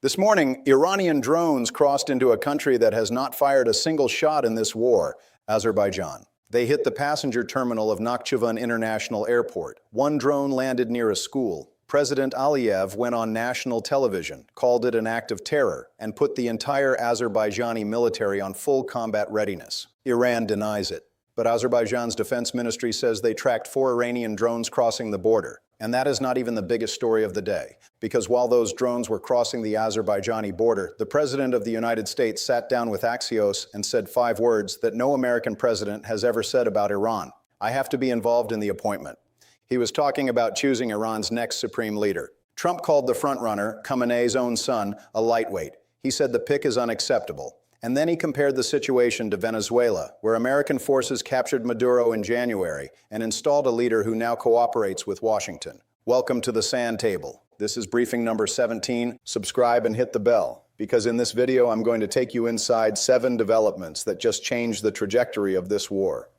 This morning, Iranian drones crossed into a country that has not fired a single shot in this war, Azerbaijan. They hit the passenger terminal of Nakhchivan International Airport. One drone landed near a school. President Aliyev went on national television, called it an act of terror, and put the entire Azerbaijani military on full combat readiness. Iran denies it. But Azerbaijan's defense ministry says they tracked 4 Iranian drones crossing the border. And that is not even the biggest story of the day, because while those drones were crossing the Azerbaijani border, the President of the United States sat down with Axios and said 5 words that no American president has ever said about Iran. I have to be involved in the appointment. He was talking about choosing Iran's next supreme leader. Trump called the frontrunner, Khamenei's own son, a lightweight. He said the pick is unacceptable. And then he compared the situation to Venezuela, where American forces captured Maduro in January and installed a leader who now cooperates with Washington. Welcome to the Sandtable. This is briefing number 17. Subscribe and hit the bell, because in this video I'm going to take you inside 7 developments that just changed the trajectory of this war.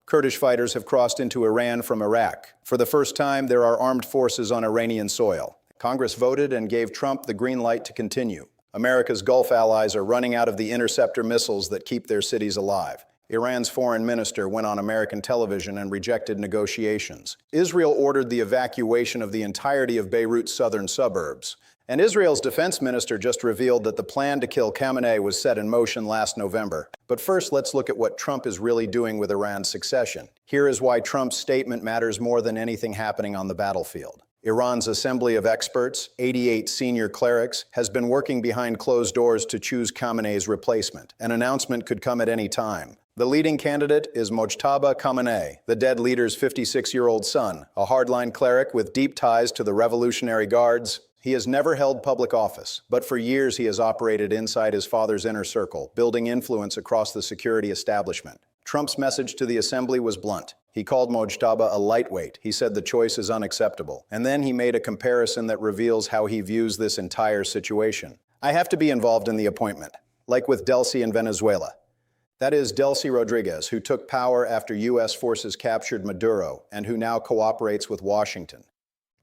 Kurdish fighters have crossed into Iran from Iraq. For the first time, there are armed forces on Iranian soil. Congress voted and gave Trump the green light to continue. America's Gulf allies are running out of the interceptor missiles that keep their cities alive. Iran's foreign minister went on American television and rejected negotiations. Israel ordered the evacuation of the entirety of Beirut's southern suburbs. And Israel's defense minister just revealed that the plan to kill Khamenei was set in motion last November. But first, let's look at what Trump is really doing with Iran's succession. Here is why Trump's statement matters more than anything happening on the battlefield. Iran's Assembly of Experts, 88 senior clerics, has been working behind closed doors to choose Khamenei's replacement. An announcement could come at any time. The leading candidate is Mojtaba Khamenei, the dead leader's 56-year-old son, a hardline cleric with deep ties to the Revolutionary Guards. He has never held public office, but for years he has operated inside his father's inner circle, building influence across the security establishment. Trump's message to the assembly was blunt. He called Mojtaba a lightweight. He said the choice is unacceptable. And then he made a comparison that reveals how he views this entire situation. I have to be involved in the appointment, like with Delcy in Venezuela. That is Delcy Rodriguez, who took power after U.S. forces captured Maduro and who now cooperates with Washington.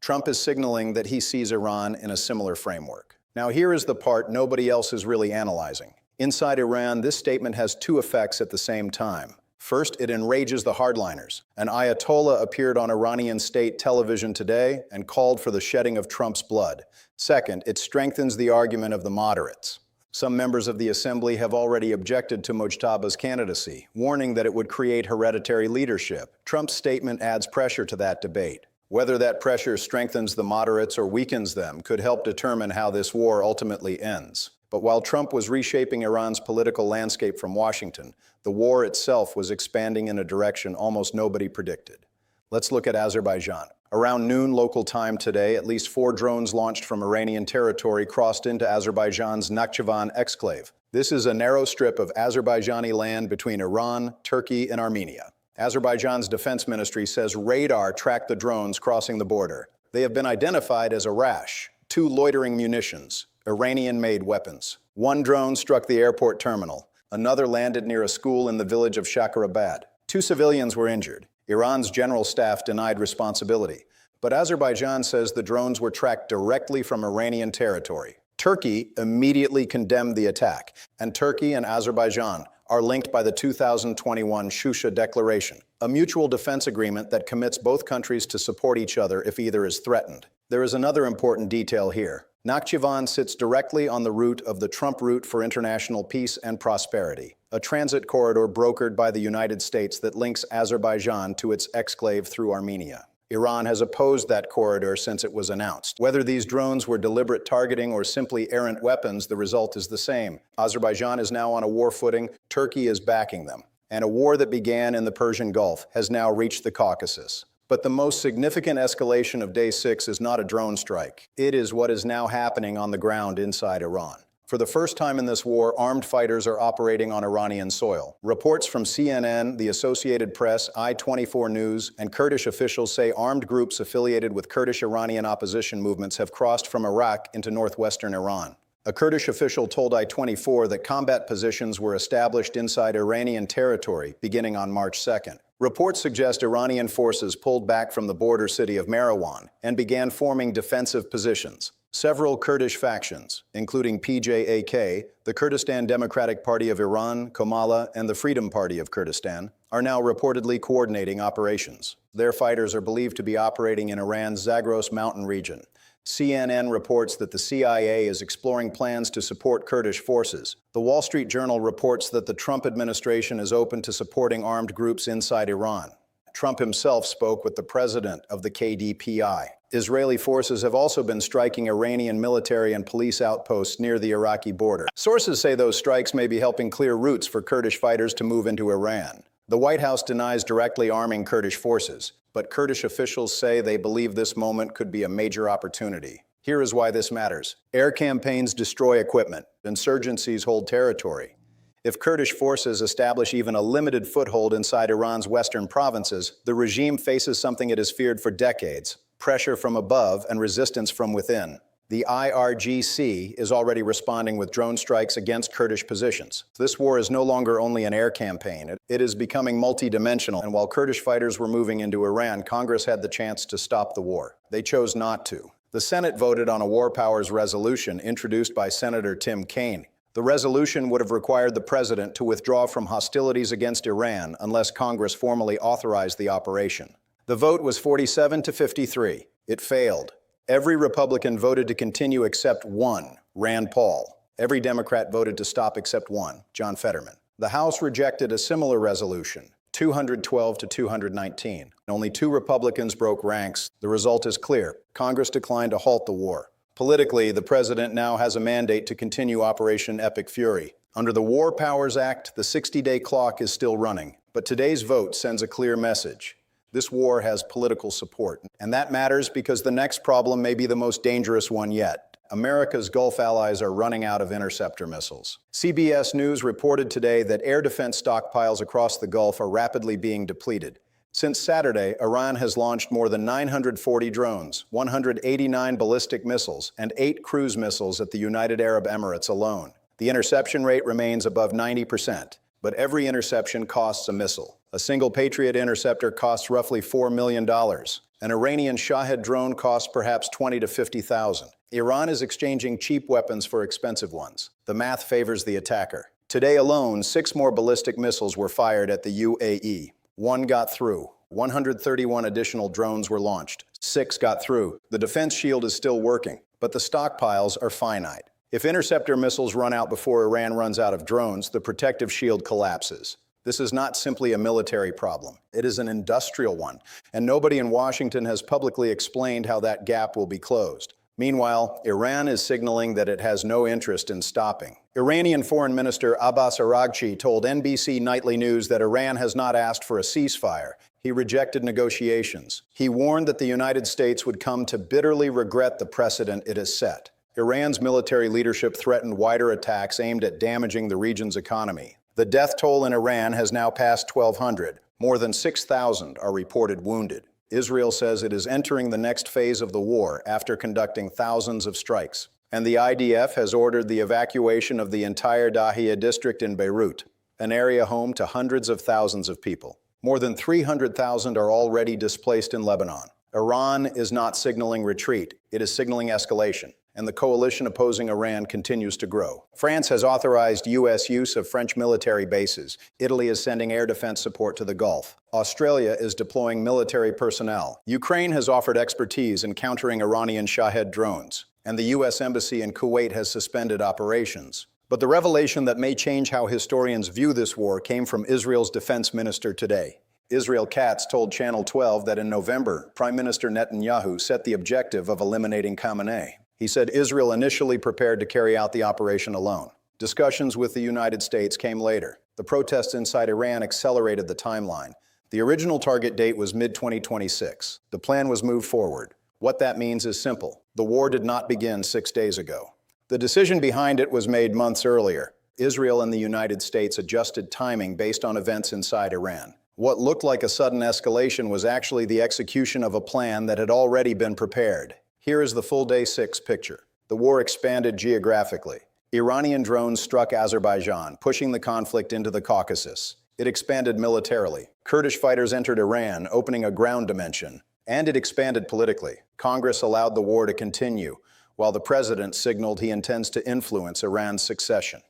Trump is signaling that he sees Iran in a similar framework. Now here is the part nobody else is really analyzing. Inside Iran, this statement has 2 effects at the same time. First, it enrages the hardliners. An Ayatollah appeared on Iranian state television today and called for the shedding of Trump's blood. Second, it strengthens the argument of the moderates. Some members of the assembly have already objected to Mojtaba's candidacy, warning that it would create hereditary leadership. Trump's statement adds pressure to that debate. Whether that pressure strengthens the moderates or weakens them could help determine how this war ultimately ends. But while Trump was reshaping Iran's political landscape from Washington, the war itself was expanding in a direction almost nobody predicted. Let's look at Azerbaijan. Around noon local time today, at least 4 drones launched from Iranian territory crossed into Azerbaijan's Nakhchivan exclave. This is a narrow strip of Azerbaijani land between Iran, Turkey, and Armenia. Azerbaijan's defense ministry says radar tracked the drones crossing the border. They have been identified as a rash, 2 loitering munitions, Iranian-made weapons. 1 drone struck the airport terminal. Another landed near a school in the village of Shakarabad. 2 civilians were injured. Iran's general staff denied responsibility. But Azerbaijan says the drones were tracked directly from Iranian territory. Turkey immediately condemned the attack, and Turkey and Azerbaijan are linked by the 2021 Shusha Declaration, a mutual defense agreement that commits both countries to support each other if either is threatened. There is another important detail here. Nakhchivan sits directly on the route of the Trump Route for International Peace and Prosperity, a transit corridor brokered by the United States that links Azerbaijan to its exclave through Armenia. Iran has opposed that corridor since it was announced. Whether these drones were deliberate targeting or simply errant weapons, the result is the same. Azerbaijan is now on a war footing. Turkey is backing them. And a war that began in the Persian Gulf has now reached the Caucasus. But the most significant escalation of Day 6 is not a drone strike. It is what is now happening on the ground inside Iran. For the first time in this war, armed fighters are operating on Iranian soil. Reports from CNN, the Associated Press, I-24 News, and Kurdish officials say armed groups affiliated with Kurdish Iranian opposition movements have crossed from Iraq into northwestern Iran. A Kurdish official told I-24 that combat positions were established inside Iranian territory beginning on March 2nd. Reports suggest Iranian forces pulled back from the border city of Marwan and began forming defensive positions. Several Kurdish factions, including PJAK, the Kurdistan Democratic Party of Iran, Komala, and the Freedom Party of Kurdistan, are now reportedly coordinating operations. Their fighters are believed to be operating in Iran's Zagros mountain region. CNN reports that the CIA is exploring plans to support Kurdish forces. The Wall Street Journal reports that the Trump administration is open to supporting armed groups inside Iran. Trump himself spoke with the president of the KDPI. Israeli forces have also been striking Iranian military and police outposts near the Iraqi border. Sources say those strikes may be helping clear routes for Kurdish fighters to move into Iran. The White House denies directly arming Kurdish forces, but Kurdish officials say they believe this moment could be a major opportunity. Here is why this matters. Air campaigns destroy equipment. Insurgencies hold territory. If Kurdish forces establish even a limited foothold inside Iran's western provinces, the regime faces something it has feared for decades: pressure from above and resistance from within. The IRGC is already responding with drone strikes against Kurdish positions. This war is no longer only an air campaign. It is becoming multidimensional, and while Kurdish fighters were moving into Iran, Congress had the chance to stop the war. They chose not to. The Senate voted on a war powers resolution introduced by Senator Tim Kaine. The resolution would have required the president to withdraw from hostilities against Iran unless Congress formally authorized the operation. The vote was 47 to 53. It failed. Every Republican voted to continue except one, Rand Paul. Every Democrat voted to stop except one, John Fetterman. The House rejected a similar resolution, 212 to 219. Only 2 Republicans broke ranks. The result is clear. Congress declined to halt the war. Politically, the president now has a mandate to continue Operation Epic Fury. Under the War Powers Act, the 60-day clock is still running. But today's vote sends a clear message. This war has political support. And that matters because the next problem may be the most dangerous one yet. America's Gulf allies are running out of interceptor missiles. CBS News reported today that air defense stockpiles across the Gulf are rapidly being depleted. Since Saturday, Iran has launched more than 940 drones, 189 ballistic missiles, and 8 cruise missiles at the United Arab Emirates alone. The interception rate remains above 90%, but every interception costs a missile. A single Patriot interceptor costs roughly $4 million. An Iranian Shahed drone costs perhaps $20,000 to $50,000. Iran is exchanging cheap weapons for expensive ones. The math favors the attacker. Today alone, 6 more ballistic missiles were fired at the UAE. 1 got through. 131 additional drones were launched. 6 got through. The defense shield is still working, but the stockpiles are finite. If interceptor missiles run out before Iran runs out of drones, the protective shield collapses. This is not simply a military problem. It is an industrial one, and nobody in Washington has publicly explained how that gap will be closed. Meanwhile, Iran is signaling that it has no interest in stopping. Iranian Foreign Minister Abbas Araghchi told NBC Nightly News that Iran has not asked for a ceasefire. He rejected negotiations. He warned that the United States would come to bitterly regret the precedent it has set. Iran's military leadership threatened wider attacks aimed at damaging the region's economy. The death toll in Iran has now passed 1,200. More than 6,000 are reported wounded. Israel says it is entering the next phase of the war after conducting thousands of strikes. And the IDF has ordered the evacuation of the entire Dahiyeh district in Beirut, an area home to hundreds of thousands of people. More than 300,000 are already displaced in Lebanon. Iran is not signaling retreat, it is signaling escalation, and the coalition opposing Iran continues to grow. France has authorized U.S. use of French military bases. Italy is sending air defense support to the Gulf. Australia is deploying military personnel. Ukraine has offered expertise in countering Iranian Shahed drones, and the U.S. Embassy in Kuwait has suspended operations. But the revelation that may change how historians view this war came from Israel's defense minister today. Israel Katz told Channel 12 that in November, Prime Minister Netanyahu set the objective of eliminating Khamenei. He said Israel initially prepared to carry out the operation alone. Discussions with the United States came later. The protests inside Iran accelerated the timeline. The original target date was mid-2026. The plan was moved forward. What that means is simple. The war did not begin 6 days ago. The decision behind it was made months earlier. Israel and the United States adjusted timing based on events inside Iran. What looked like a sudden escalation was actually the execution of a plan that had already been prepared. Here is the full day 6 picture. The war expanded geographically. Iranian drones struck Azerbaijan, pushing the conflict into the Caucasus. It expanded militarily. Kurdish fighters entered Iran, opening a ground dimension. And it expanded politically. Congress allowed the war to continue. while the president signaled he intends to influence Iran's succession.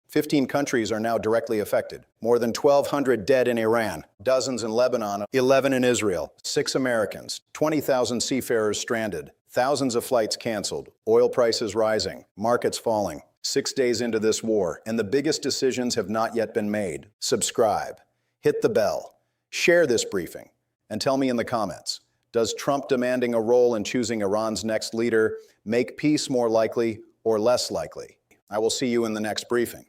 15 countries are now directly affected. More than 1,200 dead in Iran, dozens in Lebanon, 11 in Israel, 6 Americans, 20,000 seafarers stranded, thousands of flights canceled, oil prices rising, markets falling. 6 days into this war, and the biggest decisions have not yet been made. Subscribe, hit the bell, share this briefing, and tell me in the comments, does Trump demanding a role in choosing Iran's next leader make peace more likely or less likely? I will see you in the next briefing.